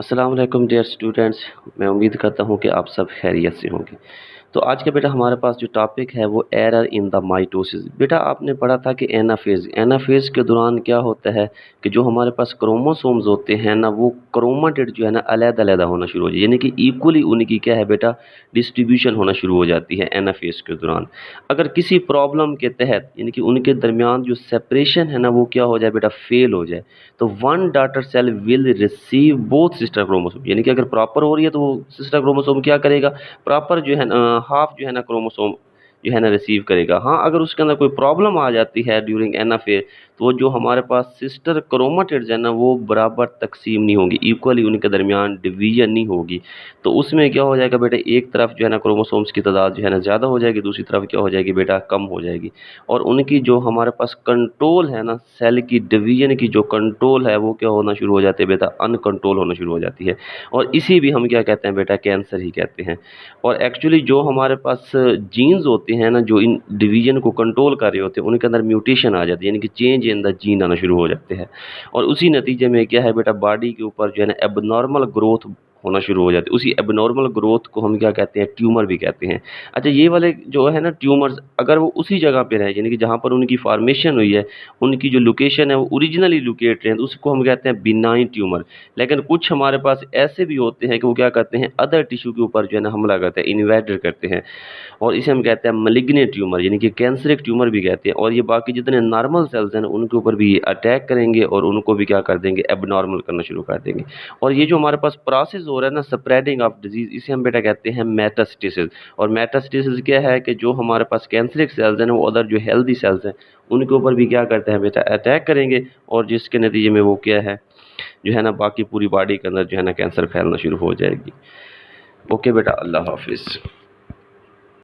अस्सलाम वालेकुम dear students. मैं उम्मीद करता हूँ कि आप सब खैरियत से होंगे। तो आज का बेटा हमारे पास जो टॉपिक है वो एरर इन द माइटोसिस। बेटा आपने पढ़ा था कि एनाफेज के दौरान क्या होता है कि जो हमारे पास क्रोमोसोम्स होते हैं ना, वो क्रोमाटिड जो है ना अलग-अलग होना शुरू हो जाए, यानी कि इक्वली उनकी क्या है बेटा डिस्ट्रीब्यूशन होना शुरू हो जाती है एनाफेज के दौरान। अगर किसी प्रॉब्लम के तहत यानी कि उनके दरमियान जो सेपरेशन है ना वो क्या हो जाए बेटा फेल हो जाए, तो one daughter cell will receive both sister chromosome, यानी कि अगर प्रॉपर हो रही है तो वो सिस्टर क्रोमोसोम क्या करेगा, प्रॉपर जो है ना हाफ जो है ना क्रोमोसोम जो है ना रिसीव करेगा। हाँ, अगर उसके अंदर कोई प्रॉब्लम आ जाती है ड्यूरिंग एनाफेज, तो वो जो हमारे पास सिस्टर क्रोमाटिड्स है ना वो बराबर तकसीम नहीं होंगी, इक्वली उनके दरमियान डिवीजन नहीं होगी। तो उसमें क्या हो जाएगा बेटा, एक तरफ जो है ना क्रोमोसोम्स की तादाद जो है ना ज़्यादा हो जाएगी, दूसरी तरफ क्या हो जाएगी बेटा कम हो जाएगी। और उनकी जो हमारे पास कंट्रोल है ना, सेल की डिवीजन की जो कंट्रोल है वो क्या होना शुरू हो जाती है बेटा, अनकंट्रोल होना शुरू हो जाती है। और इसी भी हम क्या कहते हैं बेटा, कैंसर ही कहते हैं। और एक्चुअली जो हमारे पास जीन्स होते हैं ना, जो इन डिवीजन को कंट्रोल कर रहे होते हैं, उनके अंदर म्यूटेशन आ जाती है, यानी कि चेंज इन द जीन आना शुरू हो जाते हैं। और उसी नतीजे में क्या है बेटा, बॉडी के ऊपर जो है ना एबनॉर्मल ग्रोथ होना शुरू हो जाती है। उसी एबनॉर्मल ग्रोथ को हम क्या कहते हैं, ट्यूमर भी कहते हैं। अच्छा, ये वाले जो है ना ट्यूमर्स, अगर वो उसी जगह पे रहे, यानी कि जहाँ पर उनकी फॉर्मेशन हुई है, उनकी जो लोकेशन है वो ओरिजिनली लोकेट रहे हैं, तो उसको हम कहते हैं बिनाइन ट्यूमर। लेकिन कुछ हमारे पास ऐसे भी होते हैं कि वो क्या करते हैं, अदर टिश्यू के ऊपर जो है ना हमला करते हैं, इन्वेडर करते हैं, और इसे हम कहते हैं मलिग्नेंट ट्यूमर, यानी कि कैंसरिक ट्यूमर भी कहते हैं। और ये बाकी जितने नॉर्मल सेल्स हैं उनके ऊपर भी ये अटैक करेंगे और उनको भी क्या कर देंगे, एबनॉर्मल करना शुरू कर देंगे। और ये जो हमारे पास प्रोसेस हो रहा है ना, स्प्रेडिंग ऑफ डिजीज, इसे हम बेटा कहते हैं मेटास्टेसिस। और मेटास्टेसिस क्या है कि जो हमारे पास कैंसरिक सेल्स हैं वो अदर जो हेल्दी सेल्स हैं उनके ऊपर भी क्या करते हैं बेटा, अटैक करेंगे, और जिसके नतीजे में वो क्या है जो है ना बाकी पूरी बॉडी के अंदर जो है ना कैंसर फैलना शुरू हो जाएगी। ओके बेटा, अल्लाह हाफिज़।